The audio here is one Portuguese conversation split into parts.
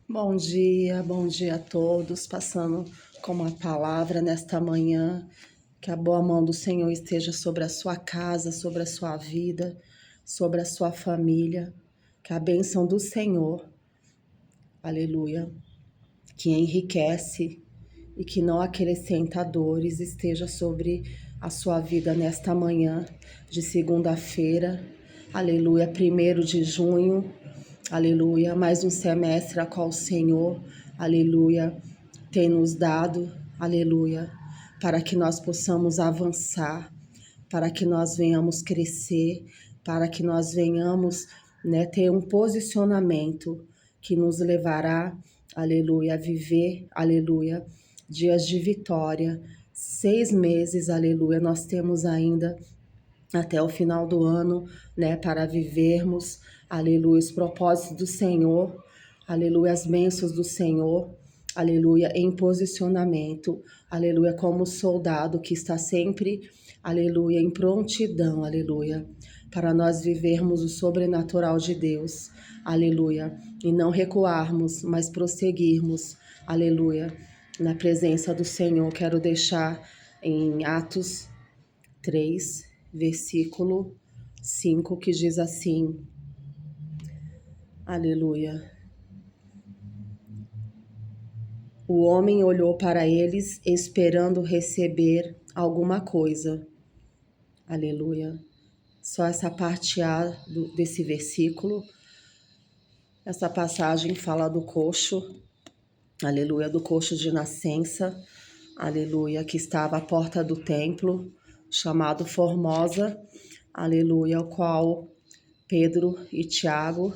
Bom dia a todos, passando com uma palavra nesta manhã, que a boa mão do Senhor esteja sobre a sua casa, sobre a sua vida, sobre a sua família, que a bênção do Senhor, aleluia, que enriquece e que não acrescenta dores, esteja sobre a sua vida nesta manhã de segunda-feira, aleluia, 1º de junho. Aleluia, mais um semestre a qual o Senhor, aleluia, tem nos dado, aleluia, para que nós possamos avançar, para que nós venhamos crescer, para que nós venhamos, ter um posicionamento que nos levará, aleluia, a viver, aleluia, dias de vitória. 6 meses, aleluia, nós temos ainda até o final do ano, para vivermos, aleluia, os propósitos do Senhor, aleluia, as bênçãos do Senhor, aleluia, em posicionamento, aleluia, como soldado que está sempre, aleluia, em prontidão, aleluia, para nós vivermos o sobrenatural de Deus, aleluia, e não recuarmos, mas prosseguirmos, aleluia, na presença do Senhor. Quero deixar em Atos 3, versículo 5, que diz assim, aleluia. O homem olhou para eles esperando receber alguma coisa, aleluia. Só essa parte A desse versículo, essa passagem fala do coxo, aleluia, do coxo de nascença, aleluia, que estava à porta do templo, chamado Formosa, aleluia, o qual Pedro e Tiago,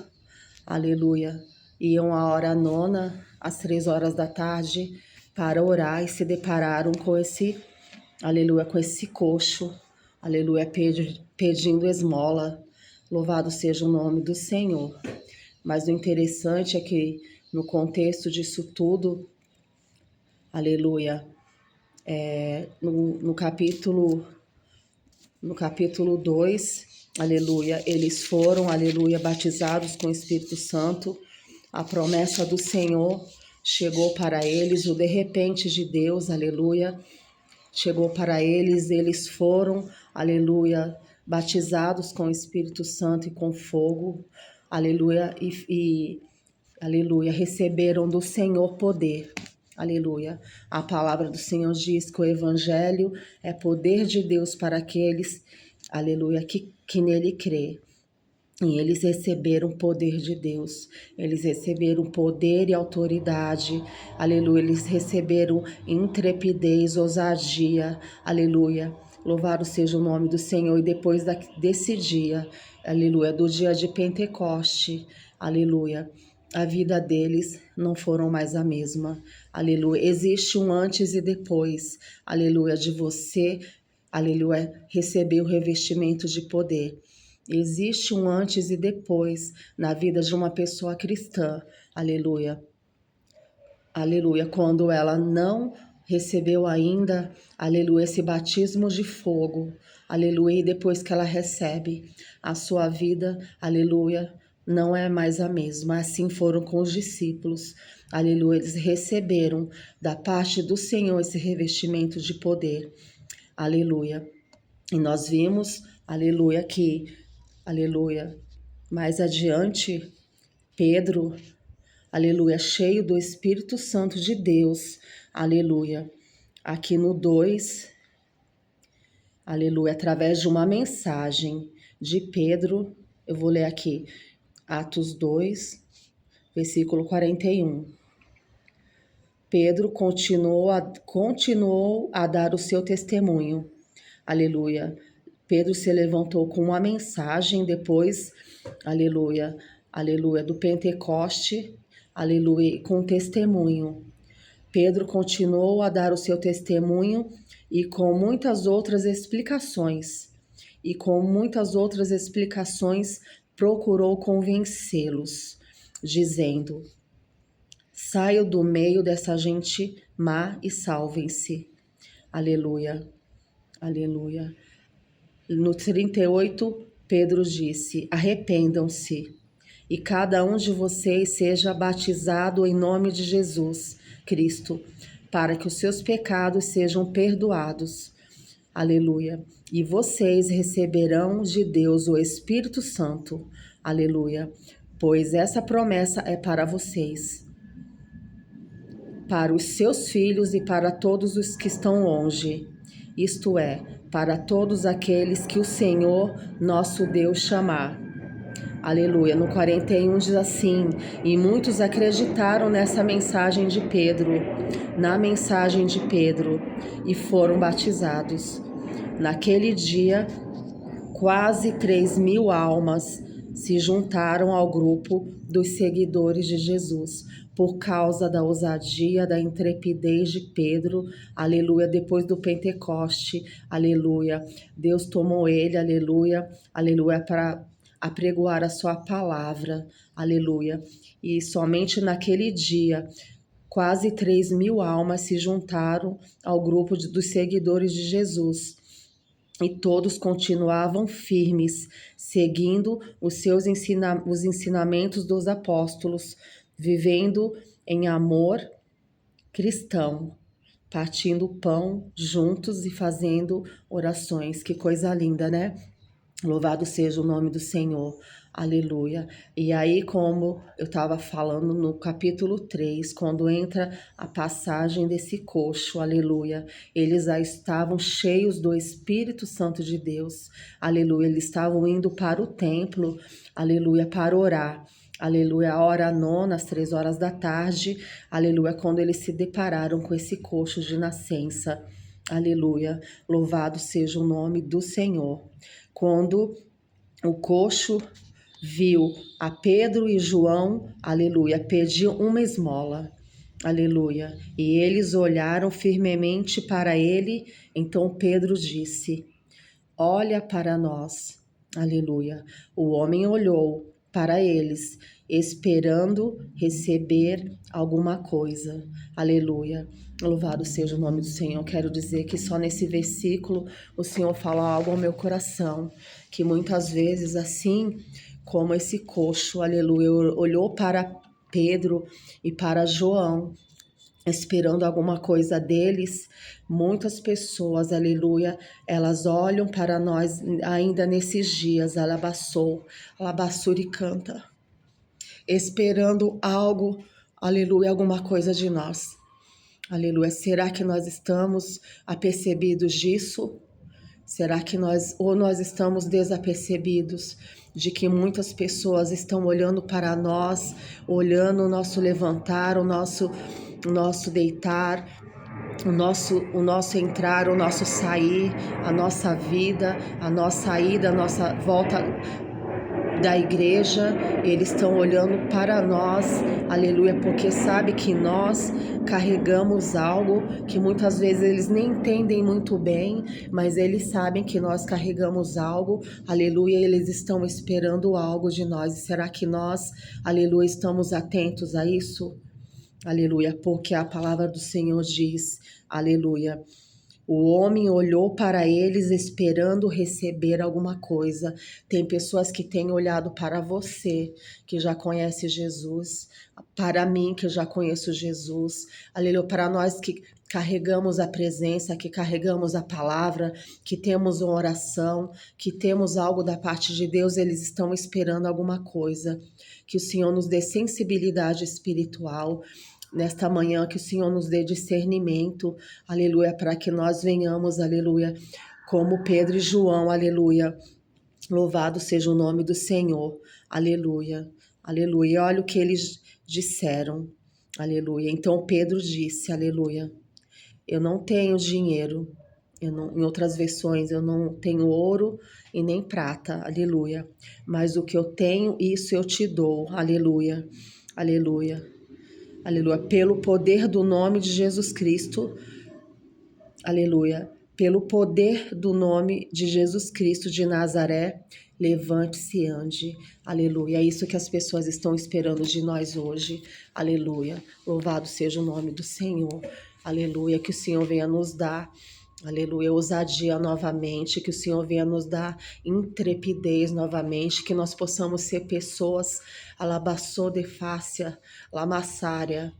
aleluia, iam à hora nona, às 3 horas da tarde, para orar e se depararam com esse, aleluia, com esse coxo, aleluia, pedindo esmola. Louvado seja o nome do Senhor. Mas o interessante é que no contexto disso tudo, aleluia, no capítulo 2, aleluia, eles foram, aleluia, batizados com o Espírito Santo. A promessa do Senhor chegou para eles, o de repente de Deus, aleluia, chegou para eles, eles foram, aleluia, batizados com o Espírito Santo e com fogo, aleluia, aleluia, receberam do Senhor poder. Aleluia. A palavra do Senhor diz que o evangelho é poder de Deus para aqueles, aleluia, que nele crê. E eles receberam o poder de Deus, eles receberam poder e autoridade, aleluia, eles receberam intrepidez, ousadia, aleluia, louvado seja o nome do Senhor. E depois desse dia, aleluia, do dia de Pentecoste, aleluia, a vida deles não foram mais a mesma, aleluia, existe um antes e depois, aleluia, de você, aleluia, receber o revestimento de poder. Existe um antes e depois na vida de uma pessoa cristã, aleluia, aleluia, quando ela não recebeu ainda, aleluia, esse batismo de fogo, aleluia, e depois que ela recebe, a sua vida, aleluia, não é mais a mesma. Assim foram com os discípulos, aleluia, eles receberam da parte do Senhor esse revestimento de poder, aleluia, e nós vimos, aleluia, que aleluia. Mais adiante, Pedro, aleluia, cheio do Espírito Santo de Deus, aleluia. Aqui no 2, aleluia, através de uma mensagem de Pedro, eu vou ler aqui, Atos 2, versículo 41. Pedro continuou a dar o seu testemunho, aleluia. Pedro se levantou com uma mensagem depois, aleluia, aleluia, do Pentecoste, aleluia, com testemunho. Pedro continuou a dar o seu testemunho e com muitas outras explicações. E com muitas outras explicações procurou convencê-los, dizendo: saiam do meio dessa gente má e salvem-se. Aleluia, aleluia. No 38, Pedro disse: arrependam-se e cada um de vocês seja batizado em nome de Jesus Cristo, para que os seus pecados sejam perdoados. Aleluia. E vocês receberão de Deus o Espírito Santo. Aleluia. Pois essa promessa é para vocês, para os seus filhos e para todos os que estão longe, isto é, para todos aqueles que o Senhor nosso Deus chamar. Aleluia. No 41 diz assim: e muitos acreditaram nessa mensagem de Pedro, na mensagem de Pedro, e foram batizados. Naquele dia, quase 3.000 almas se juntaram ao grupo dos seguidores de Jesus, por causa da ousadia, da intrepidez de Pedro, aleluia, depois do Pentecoste, aleluia. Deus tomou ele, aleluia, aleluia, para apregoar a sua palavra, aleluia. E somente naquele dia, quase 3.000 almas se juntaram ao grupo dos seguidores de Jesus. E todos continuavam firmes, seguindo os ensinamentos dos apóstolos, vivendo em amor cristão, partindo o pão juntos e fazendo orações. Que coisa linda, né? Louvado seja o nome do Senhor. Aleluia. E aí, como eu estava falando no capítulo 3, quando entra a passagem desse coxo, aleluia, eles já estavam cheios do Espírito Santo de Deus, aleluia, eles estavam indo para o templo, aleluia, para orar. Aleluia, a hora nona, às 3 horas da tarde, aleluia, quando eles se depararam com esse coxo de nascença, aleluia, louvado seja o nome do Senhor. Quando o coxo viu a Pedro e João, aleluia, pediu uma esmola, aleluia, e eles olharam firmemente para ele, então Pedro disse: olha para nós, aleluia. O homem olhou para eles, esperando receber alguma coisa, aleluia. Louvado seja o nome do Senhor. Quero dizer que só nesse versículo o Senhor fala algo ao meu coração, que muitas vezes, assim como esse coxo, aleluia, olhou para Pedro e para João, esperando alguma coisa deles, muitas pessoas, aleluia, elas olham para nós ainda nesses dias, alabassuri canta, esperando algo, aleluia, alguma coisa de nós. Aleluia. Será que nós estamos apercebidos disso? Será que nós estamos desapercebidos de que muitas pessoas estão olhando para nós, olhando o nosso levantar, o nosso deitar, o nosso entrar, o nosso sair, a nossa vida, a nossa ida, a nossa volta da igreja, eles estão olhando para nós, aleluia, porque sabe que nós carregamos algo que muitas vezes eles nem entendem muito bem, mas eles sabem que nós carregamos algo, aleluia, eles estão esperando algo de nós. E será que nós, aleluia, estamos atentos a isso? Aleluia, porque a palavra do Senhor diz, aleluia, o homem olhou para eles esperando receber alguma coisa. Tem pessoas que têm olhado para você, que já conhece Jesus, para mim, que já conheço Jesus, aleluia, para nós que carregamos a presença, que carregamos a palavra, que temos uma oração, que temos algo da parte de Deus, eles estão esperando alguma coisa. Que o Senhor nos dê sensibilidade espiritual, nesta manhã, que o Senhor nos dê discernimento, aleluia, para que nós venhamos, aleluia, como Pedro e João, aleluia, louvado seja o nome do Senhor, aleluia, aleluia. E olha o que eles disseram, aleluia. Então Pedro disse, aleluia, eu não tenho dinheiro, em outras versões, eu não tenho ouro e nem prata, aleluia, mas o que eu tenho, isso eu te dou, aleluia, aleluia. Aleluia, pelo poder do nome de Jesus Cristo, aleluia, pelo poder do nome de Jesus Cristo de Nazaré, levante-se e ande, aleluia. É isso que as pessoas estão esperando de nós hoje, aleluia. Louvado seja o nome do Senhor, aleluia, que o Senhor venha nos dar, Aleluia, ousadia novamente, que o Senhor venha nos dar intrepidez novamente, que nós possamos ser pessoas, alabaçô de fácia, lamassária,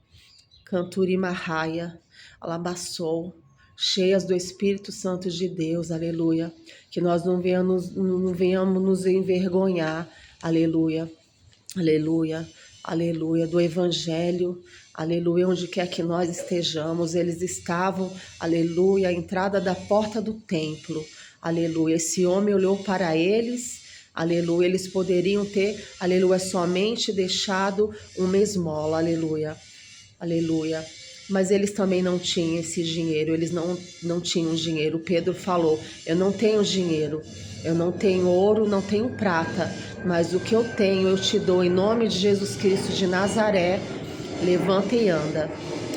canturimarraia, alabaçou, cheias do Espírito Santo de Deus, aleluia, que nós não venhamos nos envergonhar, aleluia, aleluia, aleluia, do Evangelho, aleluia, onde quer que nós estejamos, eles estavam, aleluia, à entrada da porta do templo, aleluia, esse homem olhou para eles, aleluia, eles poderiam ter, aleluia, somente deixado uma esmola, aleluia, aleluia, mas eles também não tinham esse dinheiro, eles não tinham dinheiro. Pedro falou: eu não tenho dinheiro, eu não tenho ouro, não tenho prata, mas o que eu tenho eu te dou em nome de Jesus Cristo de Nazaré. Levanta e anda,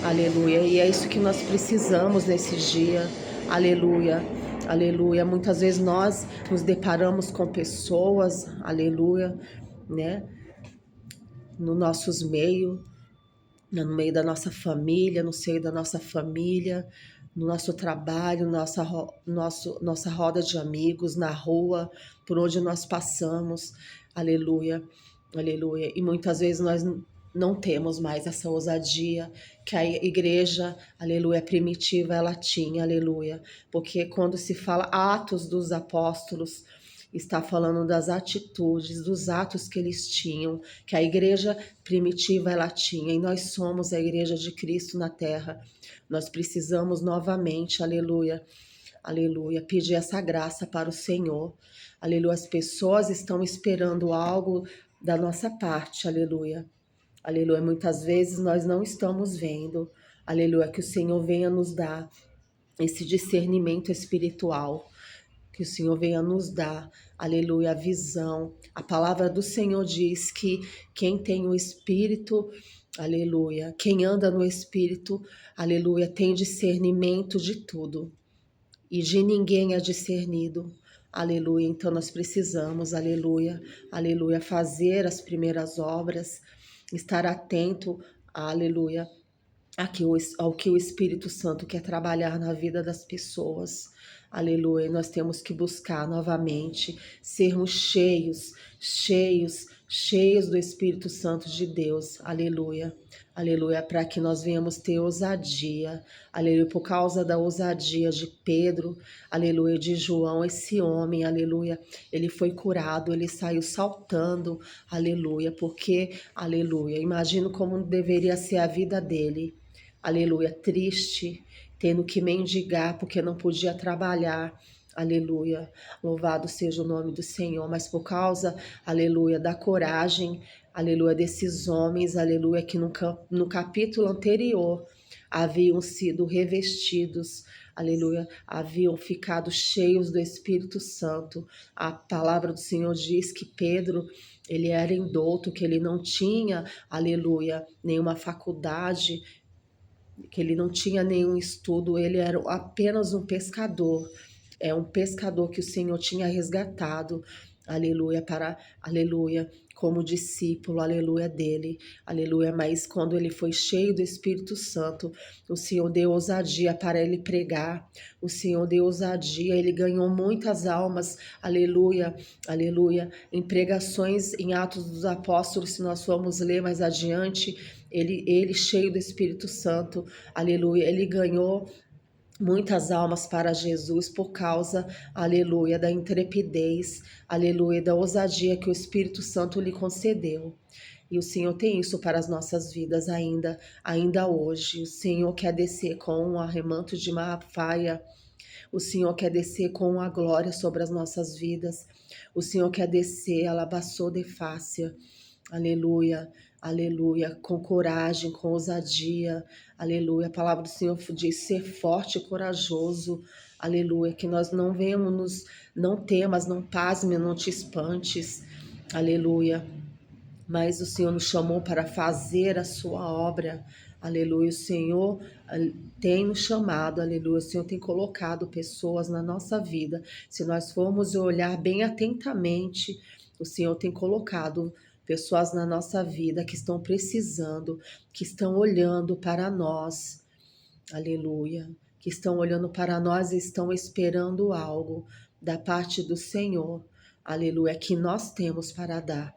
aleluia. E é isso que nós precisamos nesse dia, aleluia, aleluia. Muitas vezes nós nos deparamos com pessoas, aleluia, né, no nossos meios, no meio da nossa família, no seio da nossa família, no nosso trabalho, nossa roda de amigos, na rua, por onde nós passamos, aleluia, aleluia. E muitas vezes nós não temos mais essa ousadia que a igreja, aleluia, primitiva, ela tinha, aleluia. Porque quando se fala Atos dos Apóstolos, está falando das atitudes, dos atos que eles tinham, que a igreja primitiva ela tinha, e nós somos a igreja de Cristo na terra. Nós precisamos novamente, aleluia, aleluia, pedir essa graça para o Senhor. Aleluia, as pessoas estão esperando algo da nossa parte, aleluia. Aleluia, muitas vezes nós não estamos vendo. Aleluia, que o Senhor venha nos dar esse discernimento espiritual, que o Senhor venha nos dar, aleluia, a visão. A palavra do Senhor diz que quem tem o Espírito, aleluia, quem anda no Espírito, aleluia, tem discernimento de tudo e de ninguém é discernido. Aleluia, então nós precisamos, aleluia, aleluia, fazer as primeiras obras, estar atento, aleluia, ao que o Espírito Santo quer trabalhar na vida das pessoas. Aleluia. Nós temos que buscar novamente sermos cheios, cheios, cheios do Espírito Santo de Deus. Aleluia. Aleluia, para que nós venhamos ter ousadia. Aleluia, por causa da ousadia de Pedro, aleluia, de João, esse homem, aleluia, ele foi curado, ele saiu saltando, aleluia, porque, aleluia, imagino como deveria ser a vida dele. Aleluia, triste, tendo que mendigar porque não podia trabalhar. Aleluia, louvado seja o nome do Senhor, mas por causa, aleluia, da coragem, aleluia, desses homens, aleluia, que no capítulo anterior haviam sido revestidos, aleluia, haviam ficado cheios do Espírito Santo. A palavra do Senhor diz que Pedro, ele era indouto, que ele não tinha, aleluia, nenhuma faculdade, que ele não tinha nenhum estudo, ele era apenas um pescador. É um pescador que o Senhor tinha resgatado, aleluia, aleluia, como discípulo, aleluia, dele, aleluia. Mas quando ele foi cheio do Espírito Santo, o Senhor deu ousadia para ele pregar, o Senhor deu ousadia, ele ganhou muitas almas, aleluia, aleluia, em pregações em Atos dos Apóstolos, se nós formos ler mais adiante, ele cheio do Espírito Santo, aleluia, ele ganhou muitas almas para Jesus por causa, aleluia, da intrepidez, aleluia, da ousadia que o Espírito Santo lhe concedeu. E o Senhor tem isso para as nossas vidas ainda hoje. O Senhor quer descer com um arremanto de Malafaia. O Senhor quer descer com a glória sobre as nossas vidas. O Senhor quer descer, alabaçou de fácia. Aleluia, aleluia, com coragem, com ousadia, aleluia. A palavra do Senhor diz ser forte e corajoso, aleluia. Que nós não venhamos, não temas, não pasme, não te espantes, aleluia. Mas o Senhor nos chamou para fazer a sua obra, aleluia. O Senhor tem nos chamado, aleluia. O Senhor tem colocado pessoas na nossa vida. Se nós formos olhar bem atentamente, o Senhor tem colocado pessoas na nossa vida que estão precisando, que estão olhando para nós, aleluia. que estão olhando para nós e estão esperando algo da parte do Senhor, aleluia, que nós temos para dar,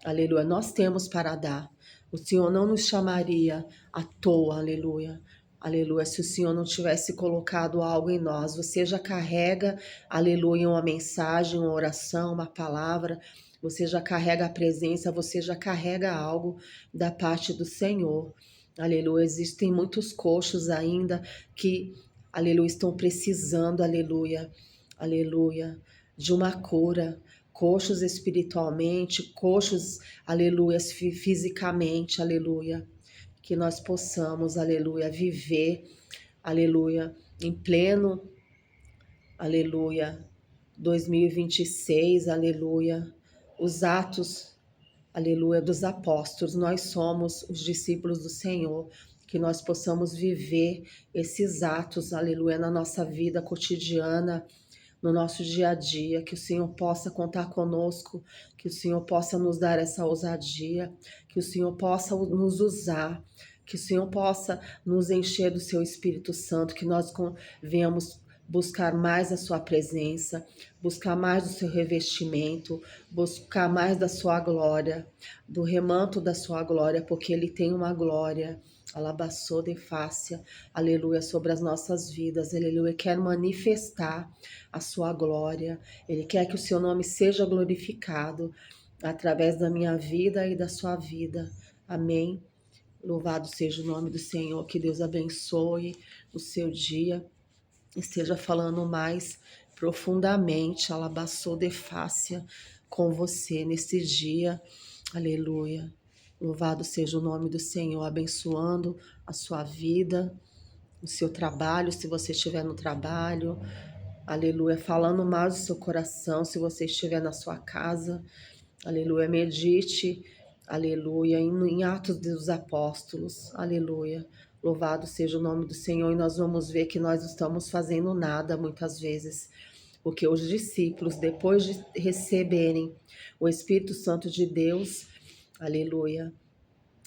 aleluia, nós temos para dar. O Senhor não nos chamaria à toa, aleluia. Aleluia, se o Senhor não tivesse colocado algo em nós, você já carrega, aleluia, uma mensagem, uma oração, uma palavra, você já carrega a presença, você já carrega algo da parte do Senhor. Aleluia, existem muitos coxos ainda que, aleluia, estão precisando, aleluia, aleluia, de uma cura. Coxos espiritualmente, coxos, aleluia, fisicamente, aleluia. Que nós possamos, aleluia, viver, aleluia, em pleno, aleluia, 2026, aleluia, os atos, aleluia, dos apóstolos. Nós somos os discípulos do Senhor, que nós possamos viver esses atos, aleluia, na nossa vida cotidiana, no nosso dia a dia, que o Senhor possa contar conosco, que o Senhor possa nos dar essa ousadia, que o Senhor possa nos usar, que o Senhor possa nos encher do seu Espírito Santo, que nós venhamos buscar mais a sua presença, buscar mais do seu revestimento, buscar mais da sua glória, do remanto da sua glória, porque ele tem uma glória. Alabaçou de fácia, aleluia, sobre as nossas vidas, aleluia, quer manifestar a sua glória, ele quer que o seu nome seja glorificado através da minha vida e da sua vida, amém. Louvado seja o nome do Senhor, que Deus abençoe o seu dia, esteja falando mais profundamente, alabaçou de fácia com você nesse dia, aleluia. Louvado seja o nome do Senhor, abençoando a sua vida, o seu trabalho, se você estiver no trabalho, aleluia, falando mais do seu coração, se você estiver na sua casa, aleluia, medite, aleluia, em Atos dos Apóstolos, aleluia, louvado seja o nome do Senhor, e nós vamos ver que nós não estamos fazendo nada muitas vezes, porque os discípulos, depois de receberem o Espírito Santo de Deus, aleluia,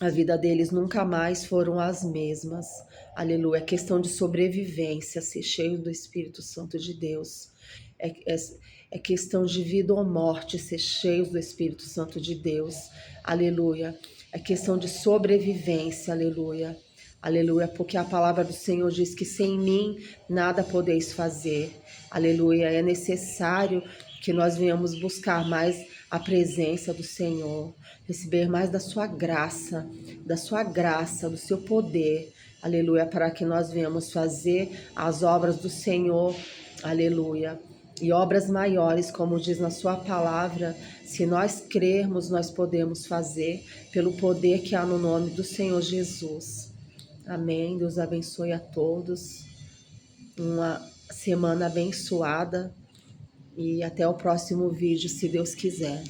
a vida deles nunca mais foram as mesmas. Aleluia. É questão de sobrevivência, ser cheio do Espírito Santo de Deus. É questão de vida ou morte, ser cheios do Espírito Santo de Deus. Aleluia. É questão de sobrevivência. Aleluia. Aleluia. Porque a palavra do Senhor diz que sem mim nada podeis fazer. Aleluia. É necessário que nós venhamos buscar mais a presença do Senhor, receber mais da sua graça, do seu poder, aleluia, para que nós venhamos fazer as obras do Senhor, aleluia, e obras maiores, como diz na sua palavra, se nós crermos, nós podemos fazer, pelo poder que há no nome do Senhor Jesus. Amém. Deus abençoe a todos, uma semana abençoada, e até o próximo vídeo, se Deus quiser.